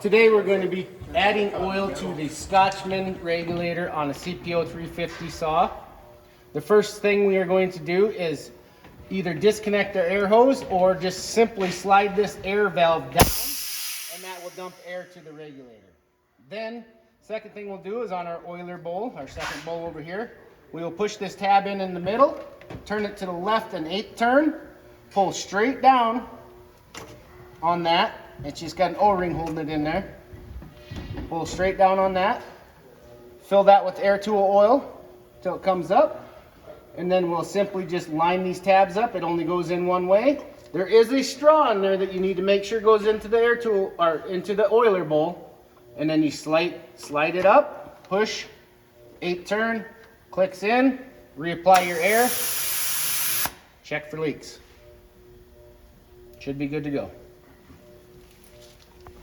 Today we're going to be adding oil to the Scotchman regulator on a CPO 350 saw. The first thing we are going to do is either disconnect our air hose or just simply slide this air valve down, and that will dump air to the regulator. Then, second thing we'll do is on our oiler bowl, our second bowl over here, we will push this tab in the middle, turn it to the left an 1/8 turn, pull straight down on that. It's just got an O-ring holding it in there. Pull straight down on that. Fill that with air tool oil till it comes up. And then we'll simply just line these tabs up. It only goes in one way. There is a straw in there that you need to make sure goes into the air tool or into the oiler bowl. And then you slide it up, push, 1/8 turn, clicks in, reapply your air, check for leaks. Should be good to go.